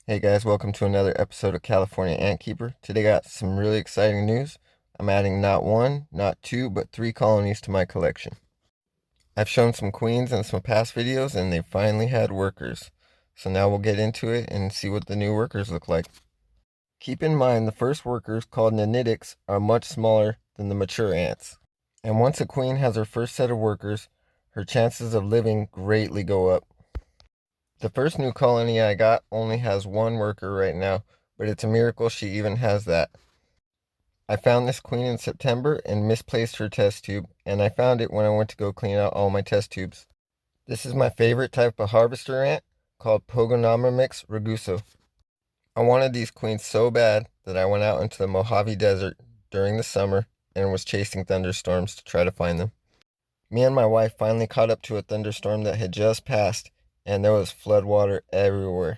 Hey guys, welcome to another episode of California Ant Keeper. Today I got some really exciting news. I'm adding not one, not two, but three colonies to my collection. I've shown some queens in some past videos and they finally had workers. So now we'll get into it and see what the new workers look like. Keep in mind the first workers, called nanitics, are much smaller than the mature ants. And once a queen has her first set of workers, her chances of living greatly go up. The first new colony I got only has one worker right now, but it's a miracle she even has that. I found this queen in September and misplaced her test tube, and I found it when I went to go clean out all my test tubes. This is my favorite type of harvester ant, called Pogonomyrmex raguso. I wanted these queens so bad that I went out into the Mojave Desert during the summer and was chasing thunderstorms to try to find them. Me and my wife finally caught up to a thunderstorm that had just passed, and there was floodwater everywhere.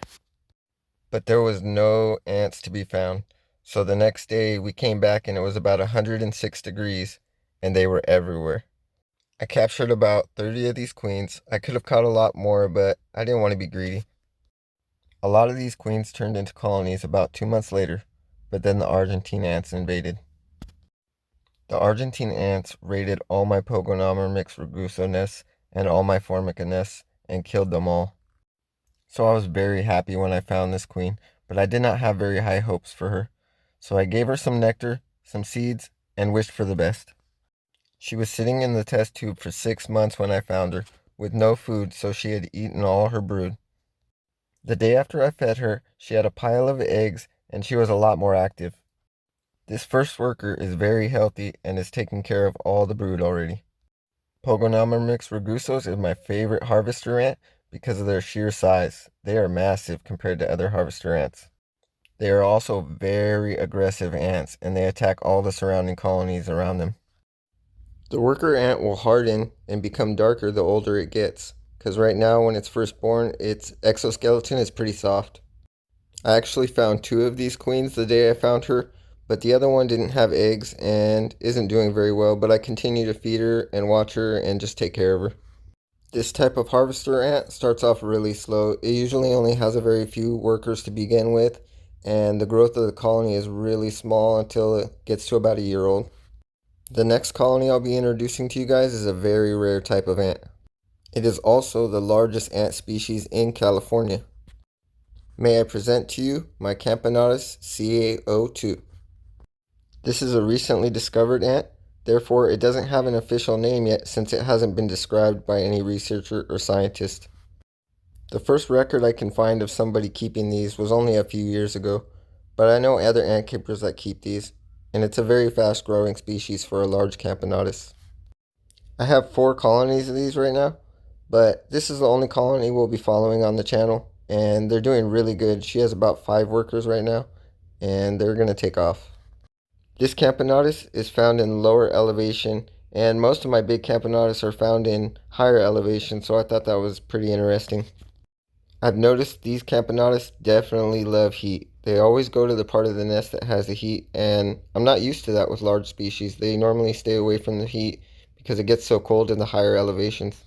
But there was no ants to be found. So the next day we came back and it was about 106 degrees and they were everywhere. I captured about 30 of these queens. I could have caught a lot more, but I didn't want to be greedy. A lot of these queens turned into colonies about 2 months later, but then the Argentine ants invaded. The Argentine ants raided all my Pogonomyrmex raguso nests and all my Formica nests and killed them all. So I was very happy when I found this queen, but I did not have very high hopes for her. So I gave her some nectar, some seeds, and wished for the best. She was sitting in the test tube for 6 months when I found her, with no food, so she had eaten all her brood. The day after I fed her, she had a pile of eggs, and she was a lot more active. This first worker is very healthy and is taking care of all the brood already. Pogonomyrmex ragusos is my favorite harvester ant because of their sheer size. They are massive compared to other harvester ants. They are also very aggressive ants and they attack all the surrounding colonies around them. The worker ant will harden and become darker the older it gets, because right now when it's first born, its exoskeleton is pretty soft. I actually found two of these queens the day I found her, but the other one didn't have eggs and isn't doing very well, but I continue to feed her and watch her and just take care of her. This type of harvester ant starts off really slow. It usually only has a very few workers to begin with, and the growth of the colony is really small until it gets to about a year old. The next colony I'll be introducing to you guys is a very rare type of ant. It is also the largest ant species in California. May I present to you my Camponotus CA02. This is a recently discovered ant, therefore it doesn't have an official name yet since it hasn't been described by any researcher or scientist. The first record I can find of somebody keeping these was only a few years ago, but I know other ant keepers that keep these, and it's a very fast growing species for a large Camponotus. I have 4 colonies of these right now, but this is the only colony we'll be following on the channel, and they're doing really good. She has about 5 workers right now, and they're going to take off. This Camponotus is found in lower elevation, and most of my big Camponotus are found in higher elevation, so I thought that was pretty interesting. I've noticed these Camponotus definitely love heat. They always go to the part of the nest that has the heat, and I'm not used to that with large species. They normally stay away from the heat because it gets so cold in the higher elevations.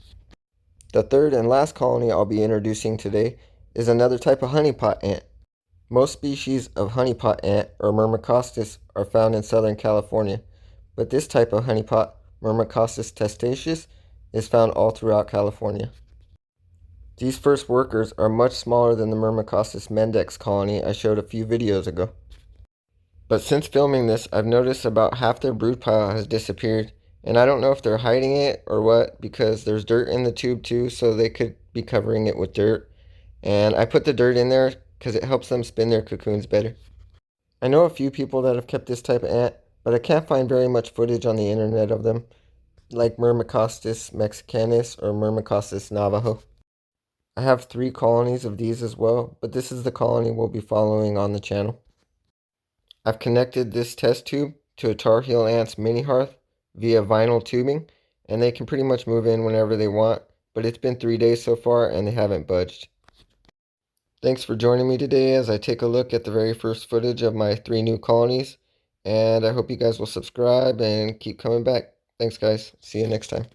The third and last colony I'll be introducing today is another type of honeypot ant. Most species of honeypot ant, or Myrmecostis, are found in Southern California, but this type of honeypot, Myrmecostis testaceus, is found all throughout California. These first workers are much smaller than the Myrmecostis mendex colony I showed a few videos ago. But since filming this, I've noticed about half their brood pile has disappeared, and I don't know if they're hiding it or what because there's dirt in the tube too, so they could be covering it with dirt. And I put the dirt in there because it helps them spin their cocoons better. I know a few people that have kept this type of ant, but I can't find very much footage on the internet of them, like Myrmecostis mexicanus or Myrmecostis navajo. I have 3 colonies of these as well, but this is the colony we'll be following on the channel. I've connected this test tube to a Tar Heel Ant's mini hearth via vinyl tubing, and they can pretty much move in whenever they want, but it's been 3 days so far and they haven't budged. Thanks for joining me today as I take a look at the very first footage of my 3 new colonies, and I hope you guys will subscribe and keep coming back. Thanks guys, see you next time.